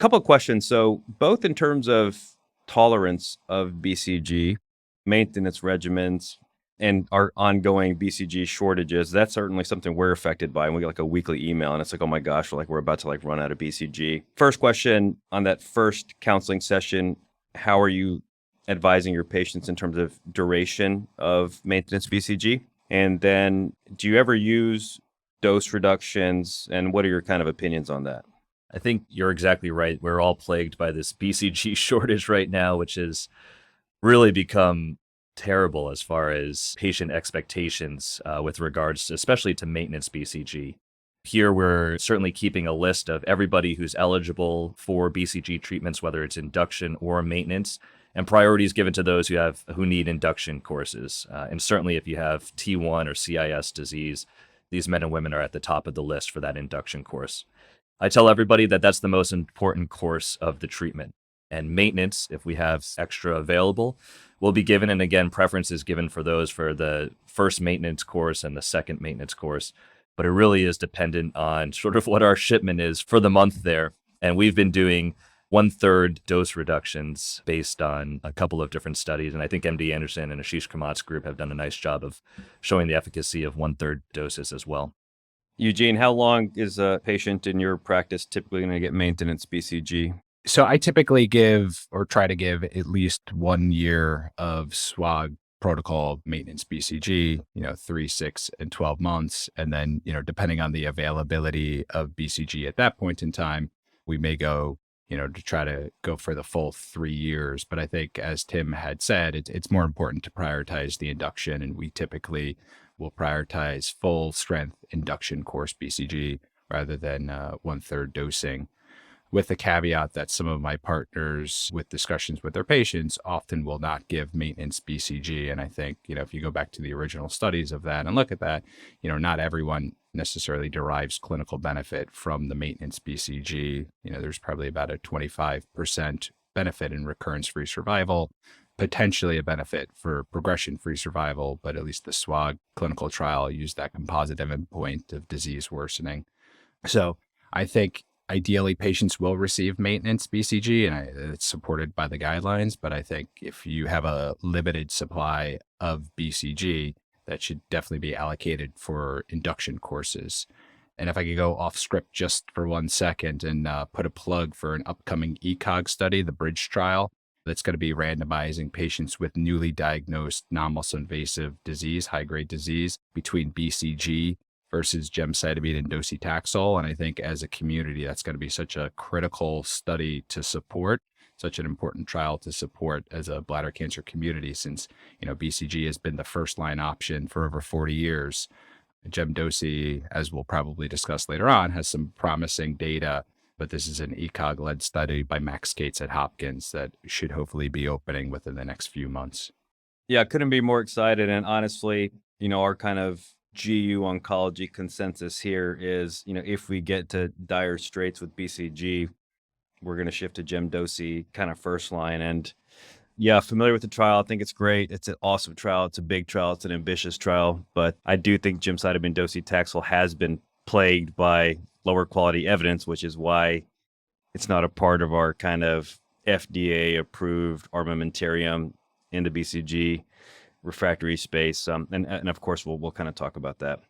Couple of questions. So both in terms of tolerance of BCG, maintenance regimens, and our ongoing BCG shortages, that's certainly something we're affected by. And we get like a weekly email and it's like, oh my gosh, we're about to run out of BCG. First question on that first counseling session, how are you advising your patients in terms of duration of maintenance BCG? And then do you ever use dose reductions, and what are your kind of opinions on that? I think you're exactly right. We're all plagued by this BCG shortage right now, which has really become terrible as far as patient expectations with regards to, especially to maintenance BCG. Here, we're certainly keeping a list of everybody who's eligible for BCG treatments, whether it's induction or maintenance, and priorities given to those who need induction courses. And certainly if you have T1 or CIS disease, these men and women are at the top of the list for that induction course. I tell everybody that that's the most important course of the treatment. And maintenance, if we have extra available, will be given. And again, preference is given for those for the first maintenance course and the second maintenance course. But it really is dependent on sort of what our shipment is for the month there. And we've been doing 1/3 dose reductions based on a couple of different studies. And I think MD Anderson and Ashish Kamat's group have done a nice job of showing the efficacy of 1/3 doses as well. Eugene, how long is a patient in your practice typically going to get maintenance BCG? So I typically give or try to give at least 1 year of SWOG protocol maintenance BCG, 3, 6, and 12 months. And then, depending on the availability of BCG at that point in time, we may go, to try to go for the full 3 years. But I think, as Tim had said, it's more important to prioritize the induction. And we typically will prioritize full strength induction course BCG rather than 1/3 dosing, with the caveat that some of my partners with discussions with their patients often will not give maintenance BCG. And I think, if you go back to the original studies of that and look at that, not everyone necessarily derives clinical benefit from the maintenance BCG. There's probably about a 25% benefit in recurrence-free survival, potentially a benefit for progression-free survival, but at least the SWOG clinical trial used that composite endpoint of disease worsening. So I think ideally patients will receive maintenance BCG, and it's supported by the guidelines. But I think if you have a limited supply of BCG, that should definitely be allocated for induction courses. And if I could go off script just for 1 second and put a plug for an upcoming ECOG study, the Bridge trial, that's going to be randomizing patients with newly diagnosed non-muscle invasive disease, high-grade disease, between BCG versus gemcitabine and docetaxel. And I think as a community, that's going to be such a critical study to support, such an important trial to support as a bladder cancer community, since, BCG has been the first line option for over 40 years. Gemdosi, as we'll probably discuss later on, has some promising data, but this is an ECOG-led study by Max Gates at Hopkins that should hopefully be opening within the next few months. Yeah, couldn't be more excited. And honestly, our kind of GU oncology consensus here is, if we get to dire straits with BCG, we're going to shift to gemdosi kind of first line. And yeah, familiar with the trial. I think it's great. It's an awesome trial. It's a big trial. It's an ambitious trial. But I do think gemcitabine docetaxel has been plagued by lower quality evidence, which is why it's not a part of our kind of FDA approved armamentarium in the BCG refractory space. And of course, we'll kind of talk about that.